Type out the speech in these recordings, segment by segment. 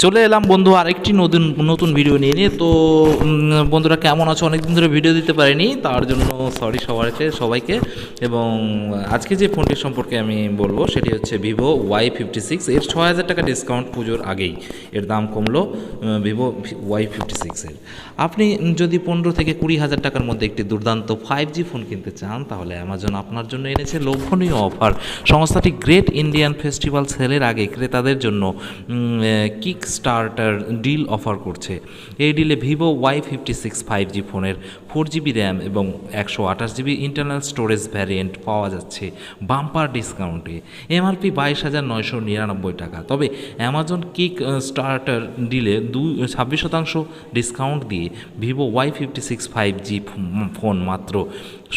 চলে এলাম বন্ধু আরেকটি নতুন নতুন ভিডিও নিয়ে তো বন্ধুরা কেমন আছো? অনেকদিন ধরে ভিডিও দিতে পারিনি, তার জন্য সরি সবাইকে। এবং আজকে যে ফোনটির সম্পর্কে আমি বলবো সেটি হচ্ছে ভিভো Y56। এর 6,000 টাকা ডিসকাউন্ট পুজোর আগেই এর দাম কমলো ভিভো Y56-এর। আপনি যদি 15 থেকে 20,000 টাকার মধ্যে একটি দুর্দান্ত 5G ফোন কিনতে চান, তাহলে অ্যামাজন আপনার জন্য এনেছে লোভনীয় অফার। সংস্থাটি গ্রেট ইন্ডিয়ান ফেস্টিভ্যাল সেলের আগে ক্রেতাদের জন্য কিক স্টার্টার ডিল অফার করছে। এই ডিলে ভিভো Y56 5G ফোনের 4GB র্যাম এবং 128GB ইন্টারনাল স্টোরেজ ভ্যারিয়েন্ট পাওয়া যাচ্ছে বাম্পার ডিসকাউন্টে। এমআরপি 22,999 টাকা। তবে Amazon kick starter delay 26% discount দিয়ে ভিভো Y56 5G ফোন মাত্র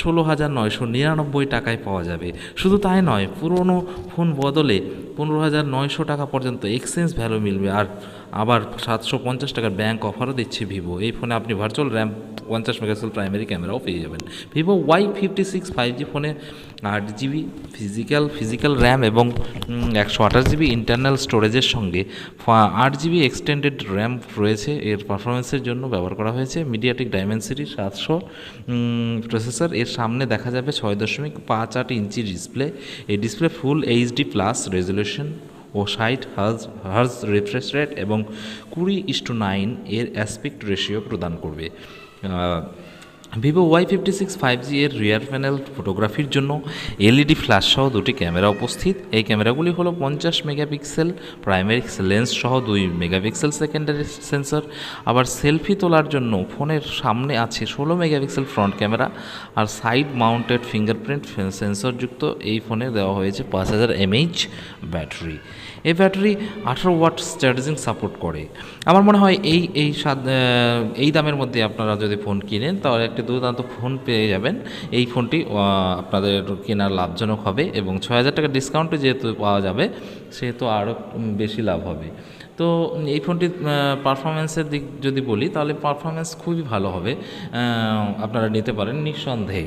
16,999 টাকায় পাওয়া যাবে। শুধু তাই নয়, পুরনো ফোন বদলে 15,900 টাকা পর্যন্ত এক্সচেঞ্জ ভ্যালু মিলবে। আবার 750 টাকার ব্যাংক অফারও দিচ্ছে ভিভো। এই ফোনে আপনি ভার্চুয়াল র্যাম 50 মেগাপিক্সেল প্রাইমারি ক্যামেরাও পেয়ে যাবেন। ভিভো Y56 5G ফোনে 8GB ফিজিক্যাল র্যাম এবং 128GB ইন্টারনাল স্টোরেজের সঙ্গে 8GB এক্সটেন্ডেড র্যাম রয়েছে। এর পারফরমেন্সের জন্য ব্যবহার করা হয়েছে মিডিয়াটেক ডাইমেনসিটি 700 প্রসেসর। এর সামনে দেখা যাবে 6.58 ইঞ্চি ডিসপ্লে। এই display full HD plus resolution ও 60 হার্জ রিফ্রেশ রেট এবং 20:9 এর অ্যাসপেক্ট রেশিও প্রদান করবে। ভিভো Y56 5G এর রিয়ার প্যানেল ফটোগ্রাফির জন্য LED ফ্ল্যাশ সহ দুটি ক্যামেরা উপস্থিত। এই ক্যামেরাগুলি হলো 50 মেগাপিক্সেল প্রাইমারি লেন্স সহ 2 মেগাপিক্সেল সেকেন্ডারি সেন্সর। আবার সেলফি তোলার জন্য ফোনের সামনে আছে 16 মেগাপিক্সেল ফ্রন্ট ক্যামেরা আর সাইড মাউন্টেড ফিঙ্গারপ্রিন্ট সেন্সরযুক্ত এই ফোনে দেওয়া হয়েছে 5000 mAh ব্যাটারি। এই ব্যাটারি 18 ওয়াট চার্জিং সাপোর্ট করে। আমার মনে হয় এই দামের মধ্যে আপনারা যদি ফোন কিনেন তাহলে একটি দুর্দান্ত ফোন পেয়ে যাবেন। এই ফোনটি আপনাদের কেনার লাভজনক হবে এবং 6,000 টাকা ডিসকাউন্টে যেহেতু পাওয়া যাবে সেহেতু আরও বেশি লাভ হবে। তো এই ফোনটির পারফরমেন্সের দিক যদি বলি তাহলে পারফরমেন্স খুবই ভালো হবে, আপনারা নিতে পারেন নিঃসন্দেহে।